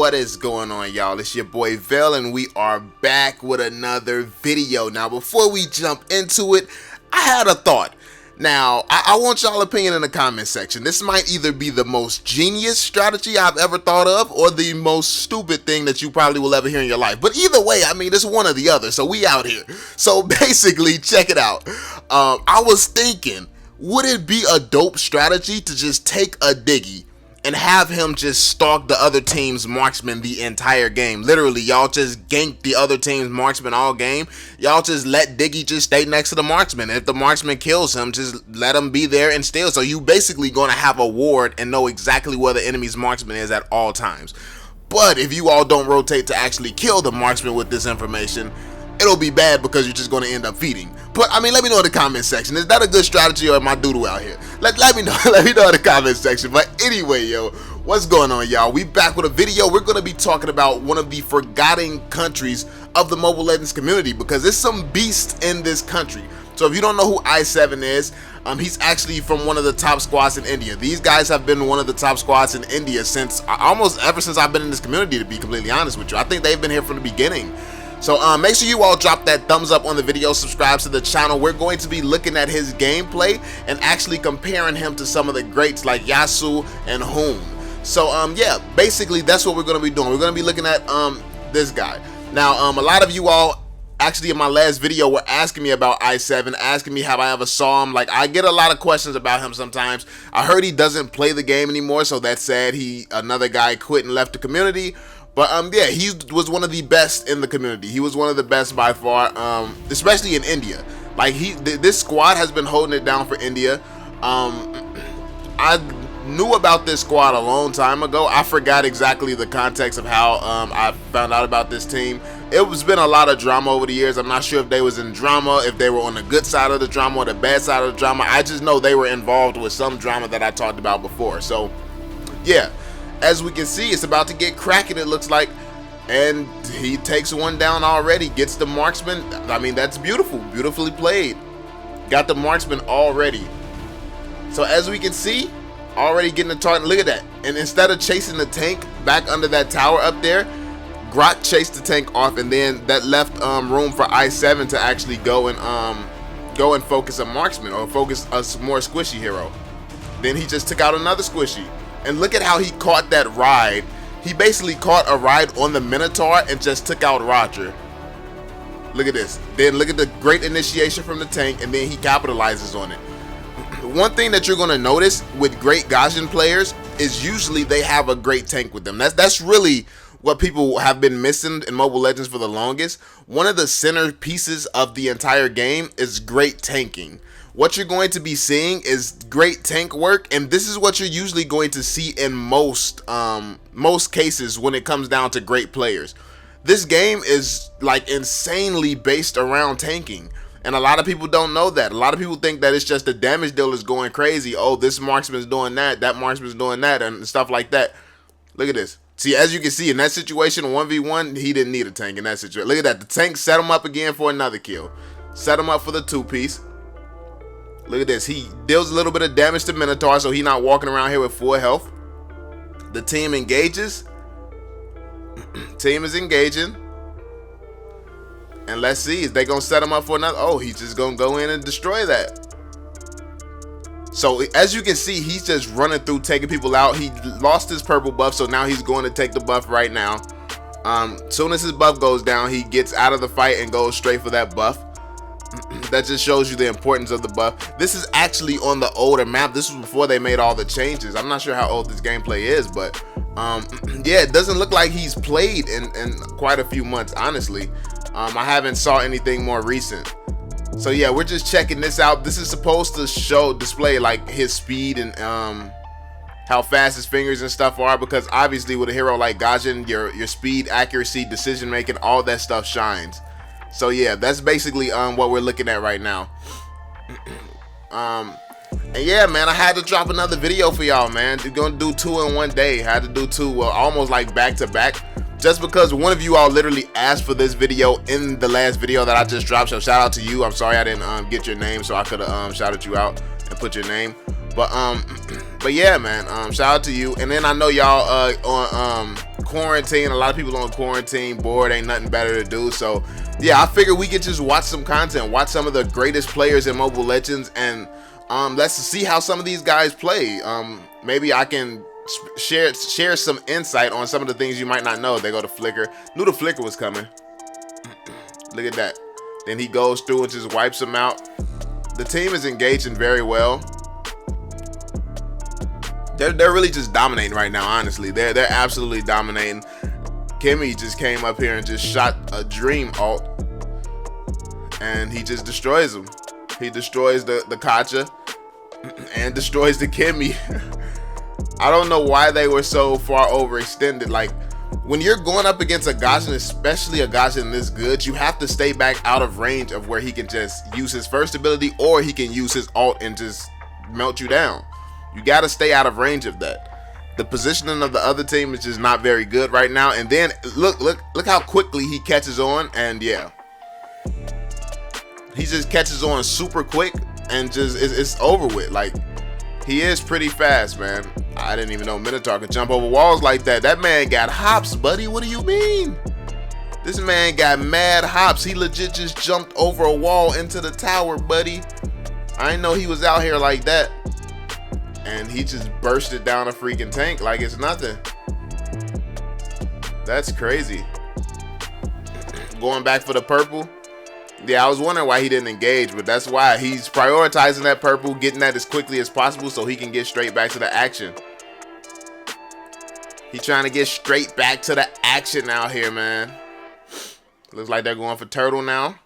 What is going on, y'all? It's your boy VeLL, and we are back with another video. Now, before we jump into it, I had a thought. Now, I want y'all opinion in the comment section. This might either be the most genius strategy I've ever thought of, or the most stupid thing that you probably will ever hear in your life. But either way, I mean, it's one or the other, so we out here. So basically, check it out. I was thinking, would it be a dope strategy to just take a Diggy and have him just stalk the other team's marksman the entire game? Literally, y'all just gank the other team's marksman all game. Y'all just let Diggy just stay next to the marksman. If the marksman kills him, just let him be there and steal. So you basically gonna have a ward and know exactly where the enemy's marksman is at all times. But if you all don't rotate to actually kill the marksman with this information, it'll be bad because you're just going to end up feeding. But I mean, let me know in the comment section. Is that a good strategy, or am I doodle out here? Let me know. Let me know in the comment section. But anyway, yo, what's going on, y'all? We back with a video. We're going to be talking about one of the forgotten countries of the Mobile Legends community, because there's some beasts in this country. So if you don't know who i7 is, he's actually from one of the top squads in India. These guys have been one of the top squads in India since almost ever since I've been in this community, to be completely honest with you. I think they've been here from the beginning. So make sure you all drop that thumbs up on the video, subscribe to the channel. We're going to be looking at his gameplay and actually comparing him to some of the greats like YASUE and Hoon. So yeah, basically that's what we're going to be doing. We're going to be looking at this guy. Now a lot of you all actually in my last video were asking me about i7, asking me have I ever saw him. Like, I get a lot of questions about him sometimes. I heard he doesn't play the game anymore, so that's sad. Another guy quit and left the community. But yeah, he was one of the best in the community. He was one of the best by far, especially in India. Like, this squad has been holding it down for India. I knew about this squad a long time ago. I forgot exactly the context of how I found out about this team. It's been a lot of drama over the years. I'm not sure if they was in drama, if they were on the good side of the drama or the bad side of the drama. I just know they were involved with some drama that I talked about before. So yeah, as we can see, it's about to get cracking, it looks like, and he takes one down already, gets the marksman. I mean, that's beautiful, beautifully played. Got the marksman already. So as we can see, already getting the target. Look at that. And instead of chasing the tank back under that tower up there, Grok chased the tank off, and then that left room for i7 to actually go and focus a marksman, or focus a more squishy hero. Then he just took out another squishy. And look at how he caught that ride. He basically caught a ride on the Minotaur and just took out Roger. Look at this. Then look at the great initiation from the tank, and then he capitalizes on it. One thing that you're going to notice with great GUSION players is usually they have a great tank with them. That's really what people have been missing in Mobile Legends for the longest. One of the centerpieces of the entire game is great tanking. What you're going to be seeing is great tank work, and this is what you're usually going to see in most cases when it comes down to great players. This game is like insanely based around tanking, and a lot of people don't know that. A lot of people think that it's just the damage dealers going crazy. Oh, this marksman's doing that, that marksman's doing that, and stuff like that. Look at this. See, as you can see in that situation, 1v1, he didn't need a tank in that situation. Look at that. The tank set him up again for another kill. Set him up for the 2-piece. Look at this. He deals a little bit of damage to Minotaur, so he's not walking around here with full health. The team engages. Team is engaging. And let's see, is they going to set him up for another? Oh, he's just going to go in and destroy that. So as you can see, he's just running through, taking people out. He lost his purple buff, so now he's going to take the buff right now. Soon as his buff goes down, he gets out of the fight and goes straight for that buff. That just shows you the importance of the buff. This is actually on the older map. This was before they made all the changes. I'm not sure how old this gameplay is, but yeah, it doesn't look like he's played in quite a few months, honestly. I haven't saw anything more recent. So yeah, we're just checking this out. This is supposed to display like his speed and how fast his fingers and stuff are, because obviously with a hero like GUSION, your speed, accuracy, decision making, all that stuff shines. So yeah, that's basically what we're looking at right now. And yeah, man, I had to drop another video for y'all, man. You're gonna do 2 in one day. Had to do 2, well, almost like back to back, just because one of you all literally asked for this video in the last video that I just dropped. So shout out to you. I'm sorry I didn't get your name, so I could have shouted you out and put your name. But But yeah, man, shout out to you. And then I know y'all on quarantine. A lot of people on quarantine, bored, ain't nothing better to do. So yeah, I figured we could just watch some content, watch some of the greatest players in Mobile Legends, and let's see how some of these guys play. Maybe I can share some insight on some of the things you might not know. They go to Flicker. Knew the Flicker was coming. Look at that. Then he goes through and just wipes them out. The team is engaging very well. They're really just dominating right now, honestly. They're absolutely dominating. Kimmy just came up here and just shot a dream ult, and he just destroys them. He destroys the Kacha and destroys the Kimmy. I don't know why they were so far overextended. Like, when you're going up against a GUSION, especially a GUSION this good, you have to stay back out of range of where he can just use his first ability, or he can use his ult and just melt you down. You got to stay out of range of that. The positioning of the other team is just not very good right now. And then look how quickly he catches on, and yeah, he just catches on super quick, and just it's over with. Like, he is pretty fast, man. I didn't even know Minotaur could jump over walls like that. That man got hops, buddy. What do you mean? This man got mad hops. He legit just jumped over a wall into the tower, buddy. I didn't know he was out here like that. And he just bursted down a freaking tank like it's nothing. That's crazy. Going back for the purple. Yeah, I was wondering why he didn't engage, but that's why. He's prioritizing that purple, getting that as quickly as possible so he can get straight back to the action. He's trying to get straight back to the action out here, man. Looks like they're going for turtle now.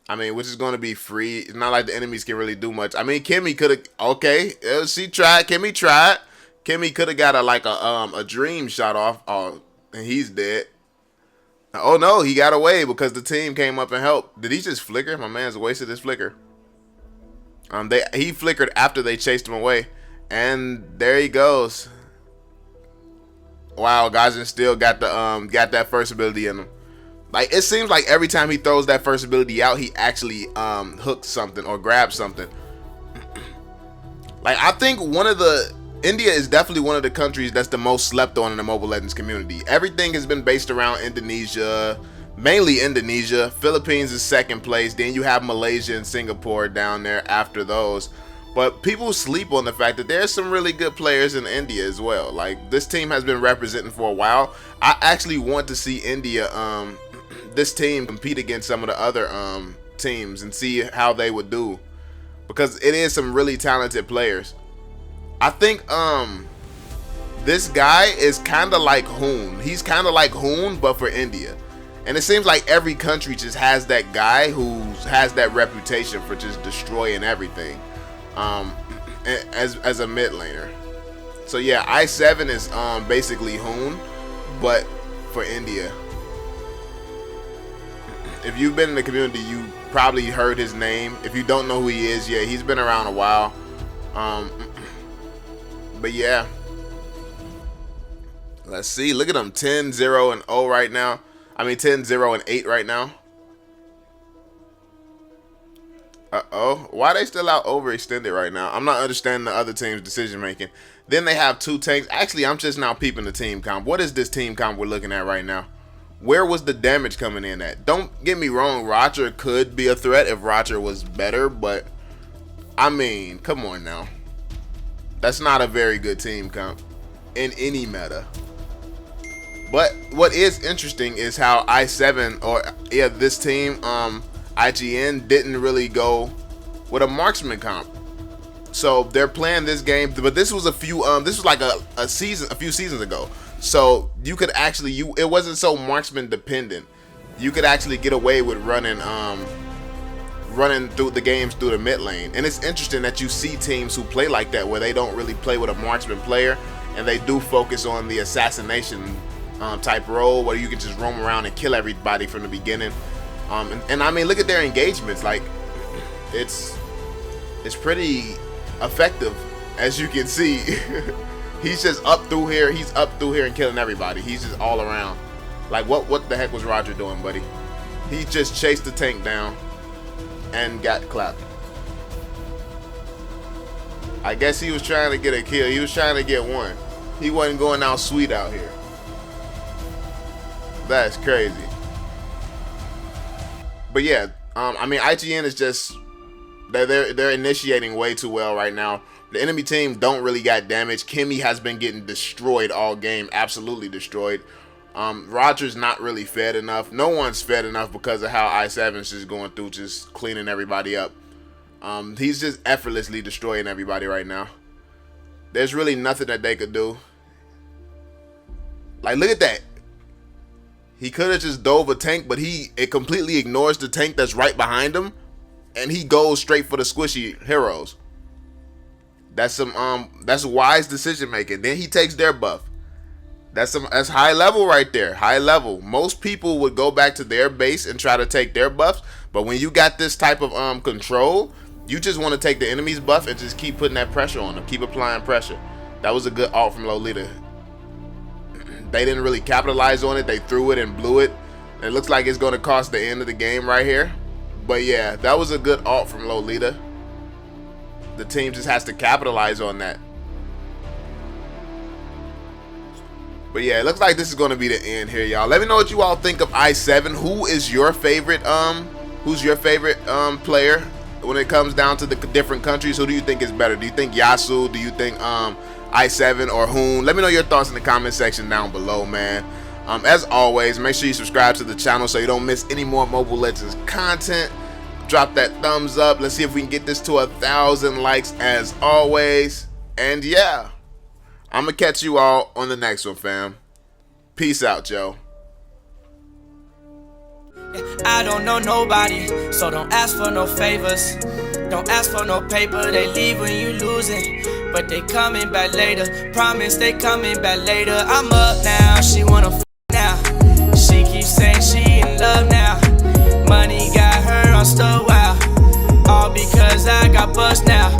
I mean, which is going to be free. It's not like the enemies can really do much. I mean, Kimmy could have... Okay, she tried. Kimmy tried. Kimmy could have got a dream shot off. Oh, and he's dead. Oh no, he got away because the team came up and helped. Did he just flicker? My man's wasted his flicker. He flickered after they chased him away, and there he goes. Wow, GUSION still got that first ability in him. Like, it seems like every time he throws that first ability out, he actually hooks something or grabs something. Like, I think India is definitely one of the countries that's the most slept on in the Mobile Legends community. Everything has been based around Indonesia, mainly Indonesia. Philippines is second place. Then you have Malaysia and Singapore down there after those. But people sleep on the fact that there's some really good players in India as well. Like, this team has been representing for a while. I actually want to see India, this team, compete against some of the other teams and see how they would do, because it is some really talented players. I think this guy is kind of like Hoon. He's kind of like Hoon, but for India. And it seems like every country just has that guy who has that reputation for just destroying everything as a mid laner. So yeah, i7 is basically Hoon, but for India. If you've been in the community, you probably heard his name. If you don't know who he is, yeah, he's been around a while. But yeah, let's see. Look at him, 10-0 and 0 right now. I mean 10-0 and 8 right now. Uh-oh. Why are they still out overextended right now? I'm not understanding the other team's decision making. Then they have two tanks. Actually, I'm just now peeping the team comp. What is this team comp we're looking at right now? Where was the damage coming in at? Don't get me wrong, Roger could be a threat if Roger was better, but I mean, come on now. That's not a very good team comp in any meta. But what is interesting is how i7, or yeah, this team, IGN, didn't really go with a marksman comp. So they're playing this game, but this was this was like a few seasons ago. So you could actually, it wasn't so marksman dependent. You could actually get away with running through the games through the mid lane. And it's interesting that you see teams who play like that, where they don't really play with a marksman player, and they do focus on the assassination type role, where you can just roam around and kill everybody from the beginning. And I mean, look at their engagements. Like, it's pretty effective, as you can see. He's just up through here. He's up through here and killing everybody. He's just all around. Like, what the heck was Roger doing, buddy? He just chased the tank down and got clapped. I guess he was trying to get a kill. He was trying to get one. He wasn't going out sweet out here. That's crazy. But yeah, I mean, IGN is just they're initiating way too well right now. The enemy team don't really got damage. Kimmy has been getting destroyed all game, absolutely destroyed. Roger's not really fed enough. No one's fed enough because of how i7's just going through, just cleaning everybody up. He's just effortlessly destroying everybody right now. There's really nothing that they could do. Like, look at that. He could have just dove a tank, but it completely ignores the tank that's right behind him, and he goes straight for the squishy heroes. That's wise decision making. Then he takes their buff. That's high level right there. High level. Most people would go back to their base and try to take their buffs, but when you got this type of control, you just want to take the enemy's buff and just keep putting that pressure on them. Keep applying pressure. That was a good ult from Lolita. They didn't really capitalize on it. They threw it and blew it. And it looks like it's going to cost the end of the game right here. But yeah, that was a good ult from Lolita. The team just has to capitalize on that. But yeah, it looks like this is going to be the end here, y'all. Let me know what you all think of i7. Who is your favorite? Who's your favorite player when it comes down to the different countries? Who do you think is better? Do you think YASUE? Do you think i7 or Hoon? Let me know your thoughts in the comment section down below, man. As always, make sure you subscribe to the channel so you don't miss any more Mobile Legends content. Drop that thumbs up. Let's see if we can get this to 1,000 likes as always. And yeah, I'm gonna catch you all on the next one, fam. Peace out, Joe. I don't know nobody, so don't ask for no favors. Don't ask for no paper, they leave when you losing. But they coming back later, promise they coming back later. I'm up now, she wanna f now. She keeps saying she in love now. Money got her on still wow. All because I got bust now.